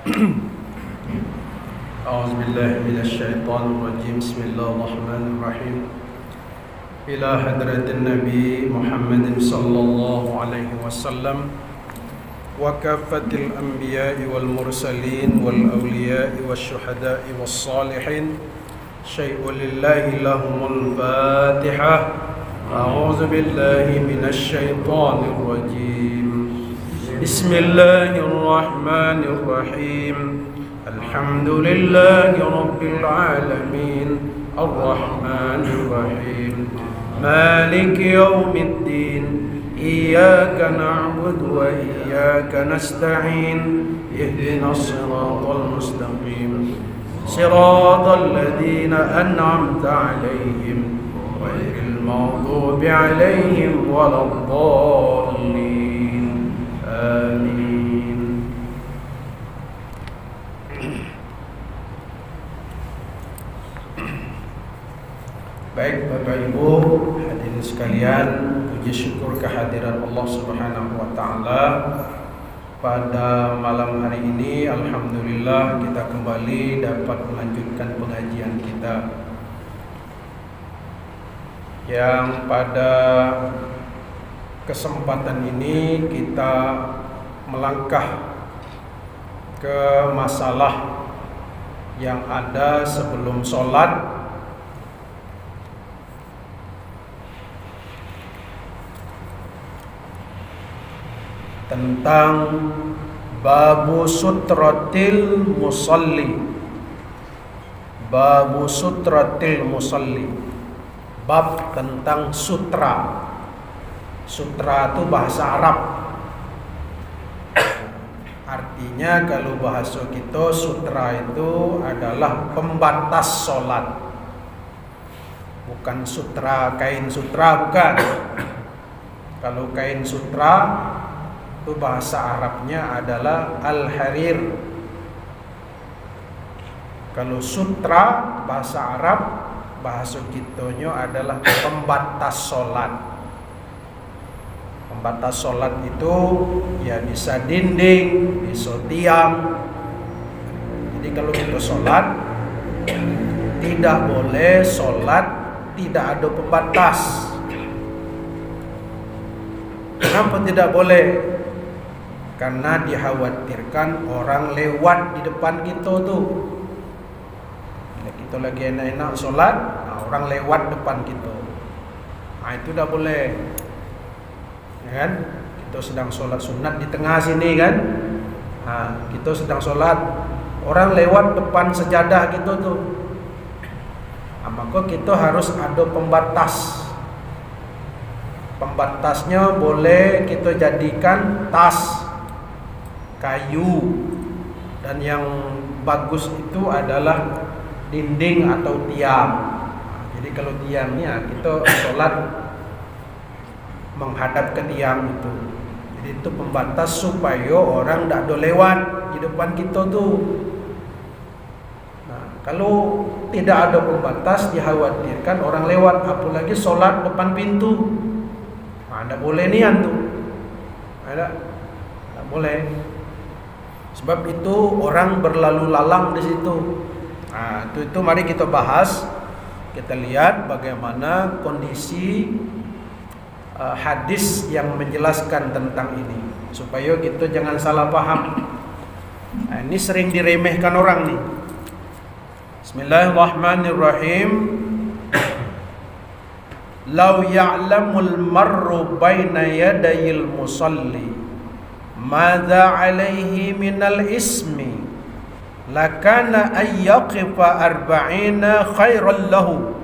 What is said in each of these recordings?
أعوذ بالله من الشيطان الرجيم بسم الله الرحمن الرحيم إلى حضرة النبي محمد صلى الله عليه وسلم وكافة الأنبياء والمرسلين والأولياء والشهداء والصالحين شيء لله لهم الفاتحة أعوذ بالله من الشيطان الرجيم بسم الله الرحمن الرحيم الحمد لله رب العالمين الرحمن الرحيم مالك يوم الدين إياك نعبد وإياك نستعين اهدنا الصراط المستقيم صراط الذين أنعمت عليهم غير المغضوب عليهم ولا الضالين آمين. Baik Bapak Ibu hadirin sekalian, puji syukur kehadiran Allah Subhanahu wa taala. Pada malam hari ini alhamdulillah kita kembali dapat melanjutkan pengajian kita yang pada kesempatan ini kita melangkah ke masalah yang ada sebelum sholat tentang babu sutratil musalli. Babu sutratil musalli, bab tentang sutra. Sutra itu bahasa Arab. Artinya kalau bahasa kita sutra itu adalah pembatas sholat. Bukan sutra, kain sutra bukan. Kalau kain sutra itu bahasa Arabnya adalah al-harir. Kalau sutra bahasa Arab, bahasa kitanya adalah pembatas sholat. Pembatas sholat itu ya bisa dinding, bisa tiang. Jadi kalau kita sholat, tidak boleh sholat tidak ada pembatas. Kenapa tidak boleh? Karena dikhawatirkan orang lewat di depan kita tuh. Kita lagi enak-enak sholat, orang lewat depan kita. Itu tidak boleh. Ya kan? Kita sedang sholat sunat di tengah sini kan. Kita sedang sholat, orang lewat depan sejadah kita tuh. Maka kita harus ada pembatas. Pembatasnya boleh kita jadikan tas kayu, dan yang bagus itu adalah dinding atau tiang. Jadi kalau tiangnya kita sholat menghadap ke tiang itu. Jadi itu pembatas supaya orang tidak ada lewat di depan kita tuh. Nah, kalau tidak ada pembatas dikhawatirkan orang lewat, apalagi sholat depan pintu. Tidak boleh nian tuh. Tidak boleh. Sebab itu orang berlalu lalang di situ. Itu mari kita bahas. Kita lihat bagaimana kondisi hadis yang menjelaskan tentang ini, supaya kita jangan salah paham. Ini sering diremehkan orang nih. Bismillahirrahmanirrahim. Lau ya'lamul marru baina yadayil musalli madza alaihi minal ismi lakana ay yaqifa arba'ina khairan lahu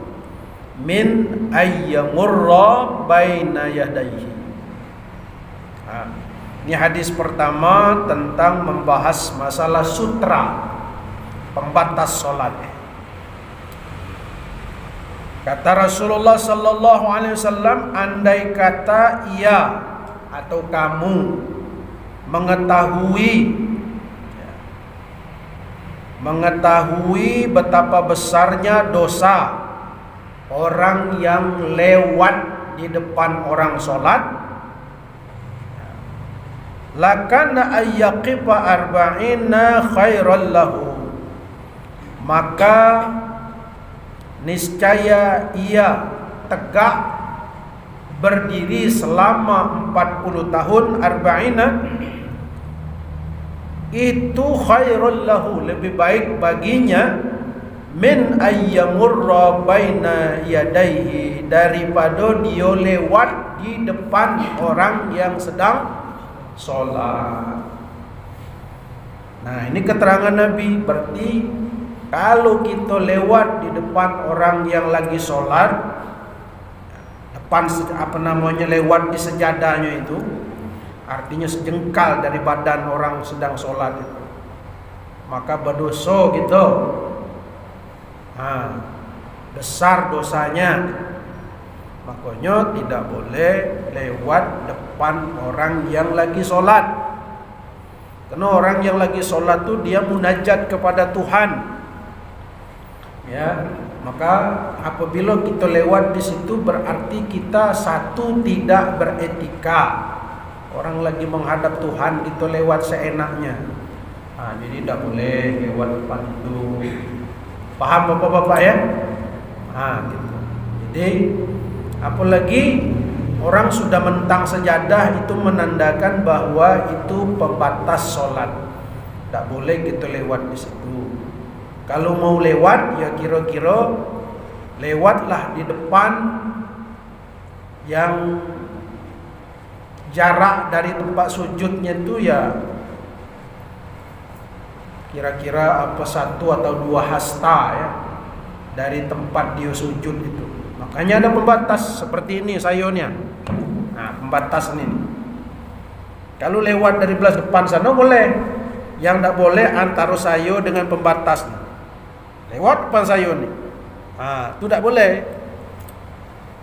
min ay yamurra baina yadayhi. Ini hadis pertama tentang membahas masalah sutra, pembatas sholat. Kata Rasulullah sallallahu alaihi wasallam, andai kata ia atau kamu mengetahui betapa besarnya dosa orang yang lewat di depan orang sholat, lakana ayyaqifa arba'ina khairal lahu, maka niscaya ia tegak berdiri selama 40 tahun, arba'ina itu khairul lahu, lebih baik baginya, min ayyamurra baina yadaihi, daripada dia lewat di depan orang yang sedang sholat. Nah, ini keterangan Nabi. Berarti kalau kita lewat di depan orang yang lagi sholat, depan lewat di sejadahnya itu, artinya sejengkal dari badan orang sedang sholat itu, maka berdosa gitu. Nah, besar dosanya. Makanya tidak boleh lewat depan orang yang lagi sholat. Karena orang yang lagi sholat itu dia munajat kepada Tuhan. Ya, maka apabila kita lewat di situ berarti kita satu tidak beretika. Orang lagi menghadap Tuhan kita lewat seenaknya. Nah, jadi tidak boleh lewat depan itu. Paham Bapak-bapak ya? Nah, gitu. Jadi apalagi orang sudah mentang sejadah, itu menandakan bahwa itu pembatas sholat. Tak boleh kita lewat di situ. Kalau mau lewat, ya kira-kira lewatlah di depan yang jarak dari tempat sujudnya itu ya kira-kira 1 atau 2 hasta ya dari tempat dia sujud itu. Makanya ada pembatas seperti ini sayurnya. Nah, pembatas ini. Kalau lewat dari belas depan sana boleh. Yang tidak boleh antara sayur dengan pembatas. Lewat depan sayur nih. Nah, itu tidak boleh.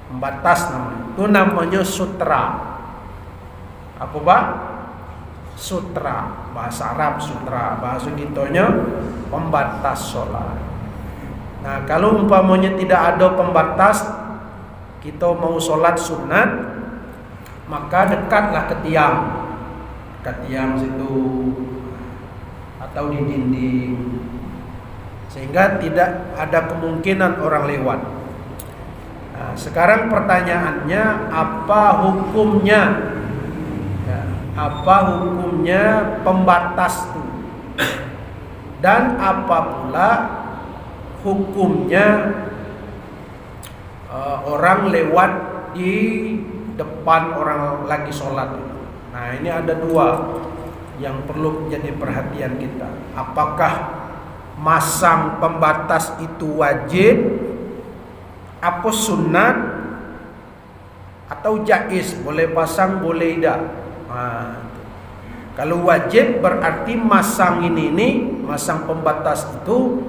Pembatas namanya. Itu namanya sutra. Apa Pak? Sutra. Bahasa Arab sutra. Bahasa kitanya pembatas sholat. Nah, kalau umpamanya tidak ada pembatas, kita mau sholat sunat, maka dekatlah ke tiang, situ atau di dinding, sehingga tidak ada kemungkinan orang lewat. Nah, sekarang pertanyaannya, apa hukumnya? Ya, apa hukumnya pembatas itu? Dan apa pula hukumnya orang lewat di depan orang lagi sholat? Nah, ini ada 2 yang perlu menjadi perhatian kita. Apakah masang pembatas itu wajib, apa sunat, atau jaiz, boleh pasang boleh tidak? Nah, kalau wajib berarti masang ini masang pembatas itu,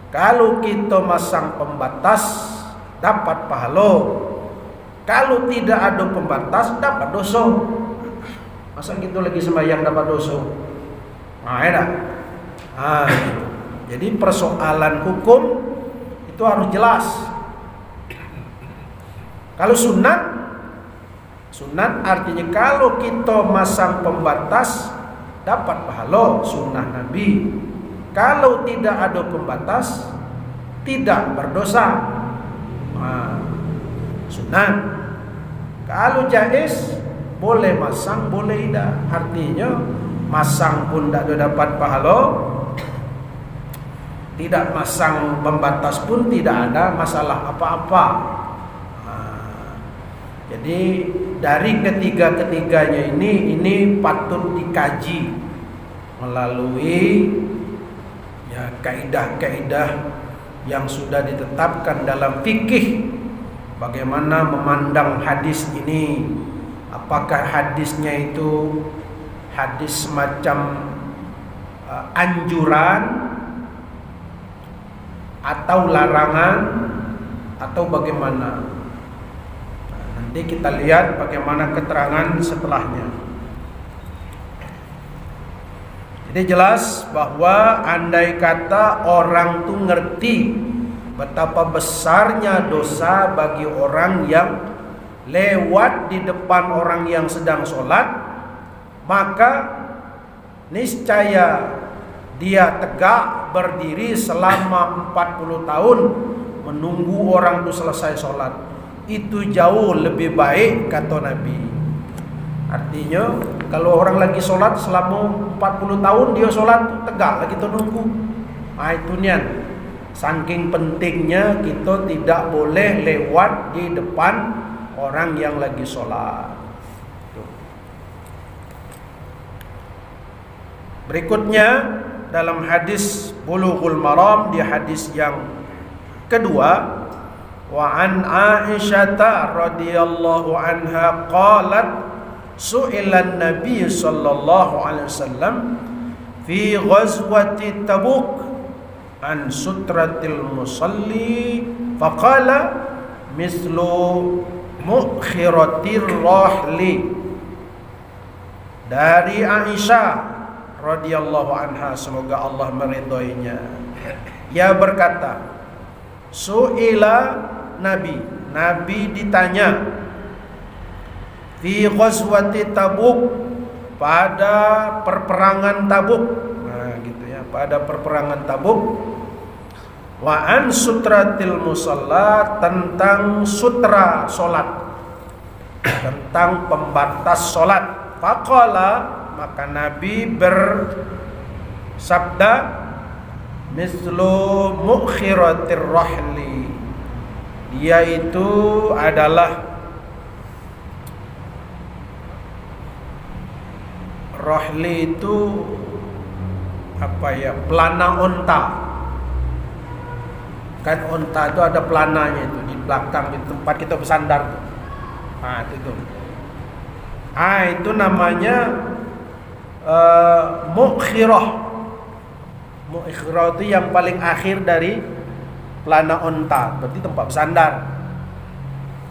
kalau kita masang pembatas dapat pahala. Kalau tidak ada pembatas dapat dosa. Masa gitu lagi sembahyang dapat dosa? Nah, ya. Nah, jadi persoalan hukum itu harus jelas. Kalau sunat artinya kalau kita masang pembatas dapat pahala, sunnah Nabi. Kalau tidak ada pembatas tidak berdosa. Nah, sunat. Kalau jaiz boleh masang boleh tidak. Artinya masang pun tidak dapat pahala, tidak masang pembatas pun tidak ada masalah apa-apa. Nah, jadi dari ketiga-ketiganya ini patut dikaji melalui kaidah-kaidah yang sudah ditetapkan dalam fikih. Bagaimana memandang hadis ini? Apakah hadisnya itu hadis semacam anjuran atau larangan atau bagaimana? Nah, nanti kita lihat bagaimana keterangan setelahnya. Jadi jelas bahwa andai kata orang tuh ngerti betapa besarnya dosa bagi orang yang lewat di depan orang yang sedang sholat, maka niscaya dia tegak berdiri selama 40 tahun menunggu orang itu selesai sholat. Itu jauh lebih baik, kata Nabi. Artinya kalau orang lagi sholat selama 40 tahun dia sholat tegak lagi nunggu. Nah itu nian. Saking pentingnya kita tidak boleh lewat di depan orang yang lagi sholat. Berikutnya dalam hadis Bulughul Maram, di hadis yang kedua, wa an Aisyah radhiyallahu anha qalat su'ila an-nabiy sallallahu alaihi wasallam fi ghazwati Tabuk an sutratil musalli faqala mislu mukhiratir rahli. Dari Aisyah radhiyallahu anha, semoga Allah meridhoinya, ia berkata, su'ila Nabi ditanya fi ghazwati Tabuk, pada perperangan Tabuk. Nah gitu ya, pada perperangan Tabuk. Wa an sutratil musalla, tentang sutra solat, tentang pembatas solat. Faqala, maka Nabi bersabda, mislu mukhiratir rahli, dia itu adalah, rahli itu apa ya, pelana onta. Kan onta itu ada pelananya itu di belakang, di tempat kita bersandar. Nah itu. Itu namanya mukhirah. Mukhirah itu yang paling akhir dari pelana onta, berarti tempat bersandar.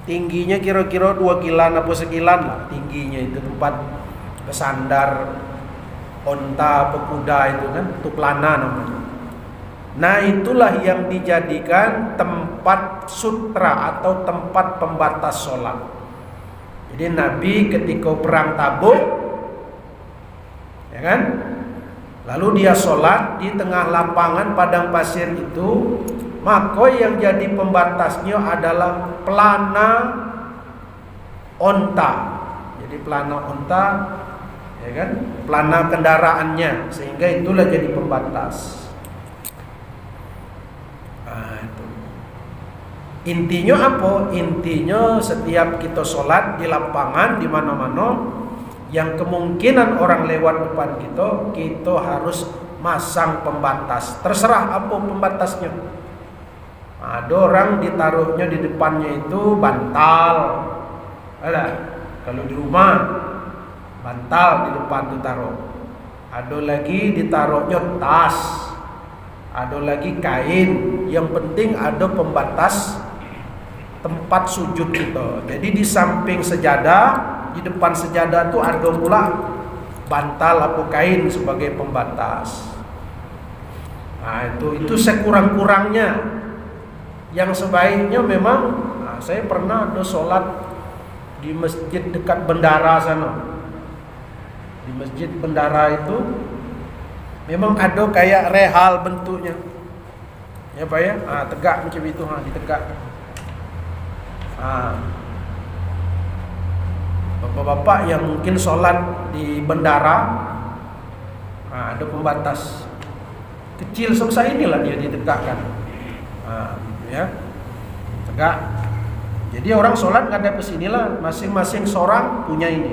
Tingginya kira-kira 2 kilan apa sekilan lah tingginya itu tempat bersandar onta pekuda itu kan, itu pelana namanya. Nah itulah yang dijadikan tempat sutra atau tempat pembatas sholat. Jadi Nabi ketika perang Tabuk, ya kan, lalu dia sholat di tengah lapangan padang pasir itu, maka yang jadi pembatasnya adalah pelana onta. Jadi pelana onta, ya kan, pelana kendaraannya, sehingga itulah jadi pembatas. Nah, itu. Intinya apa? Intinya setiap kita sholat di lapangan di mana-mana, yang kemungkinan orang lewat depan kita harus masang pembatas. Terserah apa pembatasnya. Ada orang ditaruhnya di depannya itu bantal. Kalau di rumah bantal di depan itu taruh. Ada lagi ditaruhnya tas. Ada lagi kain. Yang penting ada pembatas tempat sujud kita. Jadi di samping sejadah, di depan sejadah itu ada pula bantal atau kain sebagai pembatas. Nah itu sekurang-kurangnya. Yang sebaiknya memang, saya pernah ada sholat di masjid dekat bendara sana. Di masjid bendara itu memang ada kayak rehal bentuknya, ya Pak ya, tegak macam itu, ditegak. Bapak-bapak yang mungkin sholat di bendara, ada pembatas kecil sebesar inilah dia ditegakkan, gitu ya, tegak. Jadi orang sholat nggak ada kesinilah, masing-masing seorang punya ini,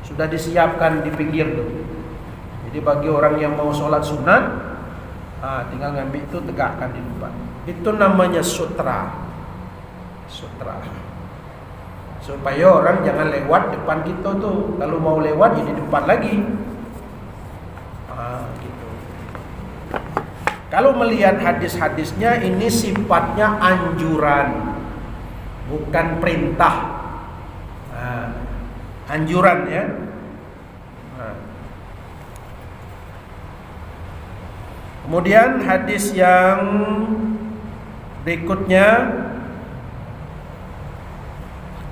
sudah disiapkan di pinggir tuh. Jadi bagi orang yang mau sholat sunat, tinggal ngambil itu tegakkan di depan. Itu namanya sutra. Supaya orang jangan lewat depan kita tuh. Kalau mau lewat ya di depan lagi. Gitu. Kalau melihat hadis-hadisnya, ini sifatnya anjuran, bukan perintah. Anjuran ya. Kemudian hadis yang berikutnya,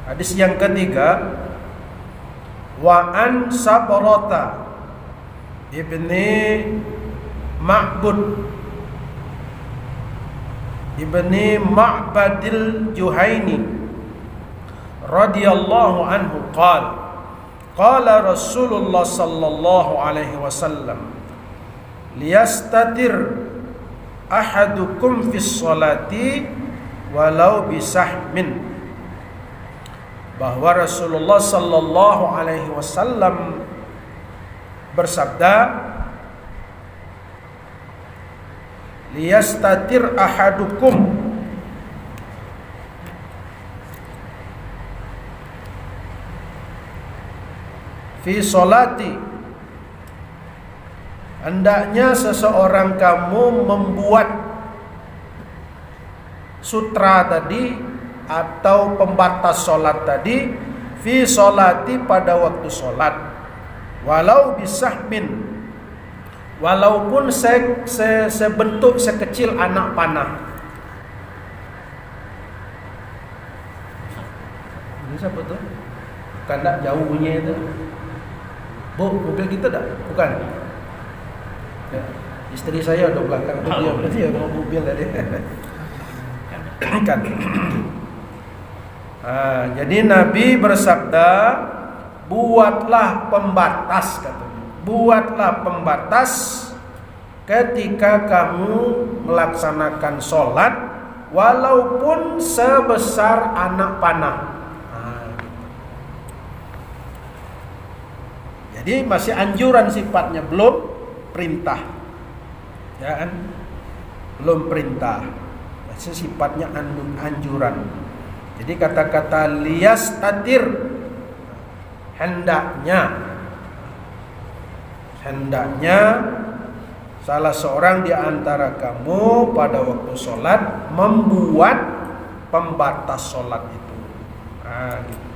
hadis yang ketiga, Wa an Sabrata ibni Ma'bud ibni Ma'badil Juhaini radhiyallahu anhu qala Rasulullah sallallahu alaihi wasallam liyastatir ahadukum fis sholati walau bisahmin, bahwa Rasulullah sallallahu alaihi wasallam bersabda, liyastatir ahadukum fi sholati, hendaknya seseorang kamu membuat sutra tadi atau pembatas sholat tadi, fi sholati pada waktu sholat, walau bisahmin, walaupun sebentuk sekecil anak panah. Ini siapa tuh? Bukan tak jauh bunyi itu. Bu, mobil kita tak? Bukan. Ya, istri saya ada belakang tu dia bawa mobil tadi. Kan. Jadi Nabi bersabda, buatlah pembatas, katanya. Buatlah pembatas ketika kamu melaksanakan sholat, walaupun sebesar anak panah. Jadi masih anjuran sifatnya, belum perintah, ya kan? Belum perintah, masih sifatnya anjuran. Jadi kata-kata liyastatir, hendaknya salah seorang di antara kamu pada waktu sholat membuat pembatas sholat itu. Gitu.